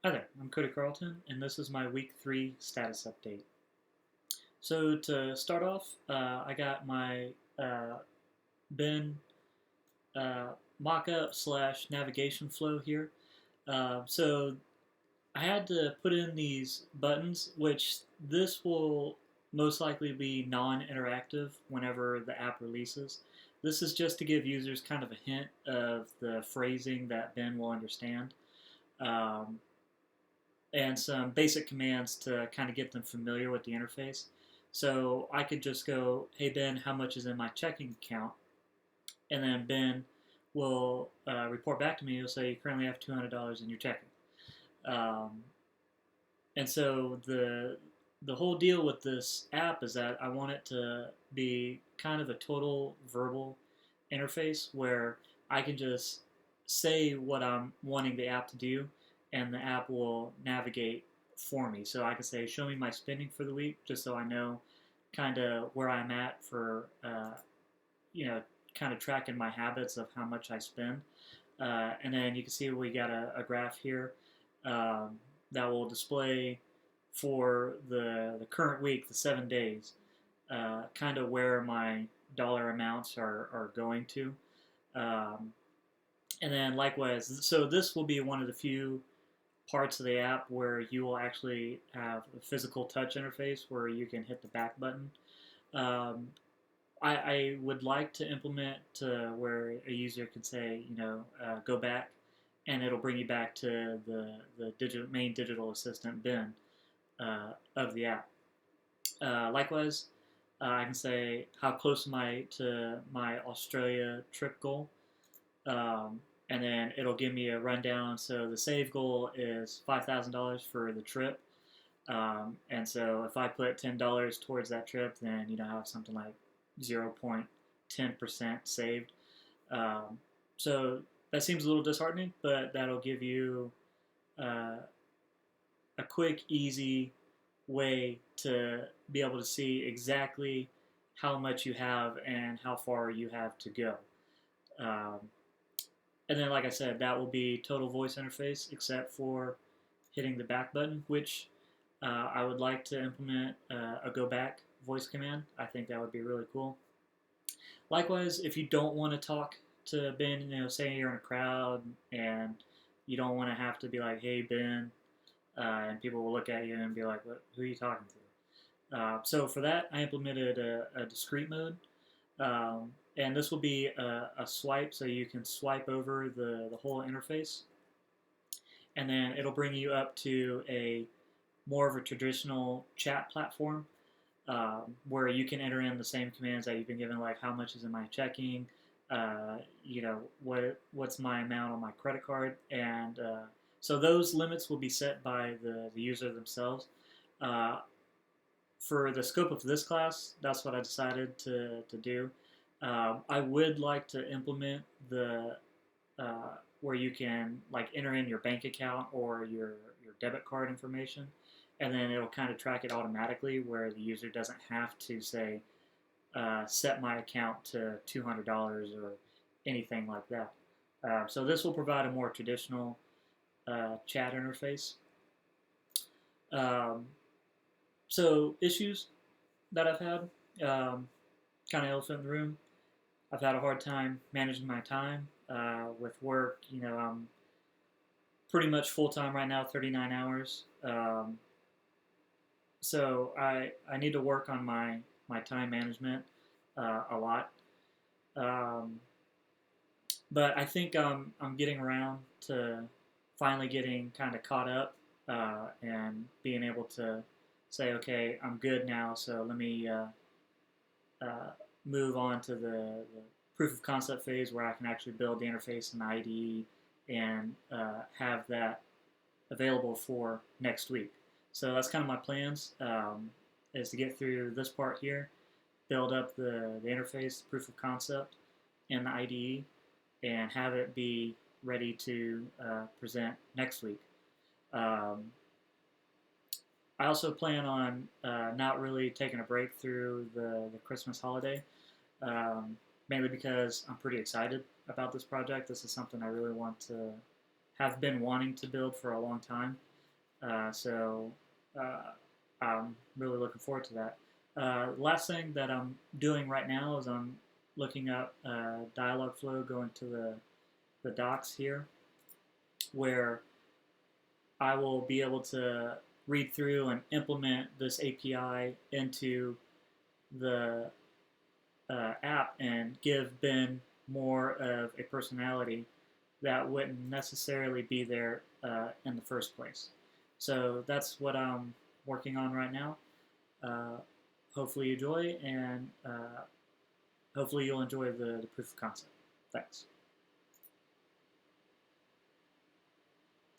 Hi there, I'm Cody Carlton, and this is my Week 3 status update. So, to start off, I got my bin mockup slash navigation flow here. So, I had to put in these buttons, which this will most likely be non interactive whenever the app releases. This is just to give users kind of a hint of the phrasing that Ben will understand. Um, and some basic commands to kind of get them familiar with the interface. So I could just go, hey Ben, how much is in my checking account? And then Ben will report back to me. He'll say you currently have $200 in your checking. Um, and so the whole deal with this app is that I want it to be kind of a total verbal interface where I can just say what I'm wanting the app to do, and the app will navigate for me. So I can say, show me my spending for the week, just so I know kind of where I'm at for, you know, kind of tracking my habits of how much I spend. And then you can see we got a graph here that will display for the current week, the 7 days, kind of where my dollar amounts are going to. Um, and then likewise, so this will be one of the few parts of the app where you will actually have a physical touch interface where you can hit the back button. Um, I would like to implement where a user can say, go back, and it'll bring you back to the main digital assistant bin of the app. Likewise, I can say how close am I to my Australia trip goal, um, and then it'll give me a rundown. So the save goal is $5,000 for the trip, and so if I put $10 towards that trip, then I have something like 0.10% saved. So that seems a little disheartening, but that'll give you uh, a quick, easy way to be able to see exactly how much you have and how far you have to go. Um, and then, like I said, that will be total voice interface except for hitting the back button, which I would like to implement a go back voice command. I think that would be really cool. Likewise, if you don't want to talk to Ben, say you're in a crowd and you don't want to have to be like, hey, Ben, and people will look at you and be like, who are you talking to? So for that, I implemented a discrete mode. And this will be a swipe, so you can swipe over the whole interface. And then it'll bring you up to a more of a traditional chat platform where you can enter in the same commands that you've been given, like how much is in my checking, what's my amount on my credit card, and so those limits will be set by the user themselves. Uh, for the scope of this class, that's what I decided to do. I would like to implement the where you can like enter in your bank account or your debit card information, and then it'll kind of track it automatically, where the user doesn't have to say set my account to $200 or anything like that. So this will provide a more traditional chat interface. Um, so issues that I've had, kind of elephant in the room. I've had a hard time managing my time with work. I'm pretty much full time right now, 39 hours. So I need to work on my time management a lot. Um, but I think I'm getting around to finally getting kind of caught up and being able to say, okay, I'm good now. So let me uh, move on to the proof of concept phase where I can actually build the interface and the IDE and have that available for next week. So that's kind of my plans, is to get through this part here, build up the interface, the proof of concept, and the IDE, and have it be ready to present next week. Um, I also plan on not really taking a break through the Christmas holiday, mainly because I'm pretty excited about this project. This is something I really want to have been wanting to build for a long time. So I'm really looking forward to that. Last thing that I'm doing right now is I'm looking up Dialogflow, going to the docs here, where I will be able to read through and implement this API into the app and give Ben more of a personality that wouldn't necessarily be there in the first place. So that's what I'm working on right now. Uh, hopefully you enjoy, and hopefully you'll enjoy the proof of concept. Thanks.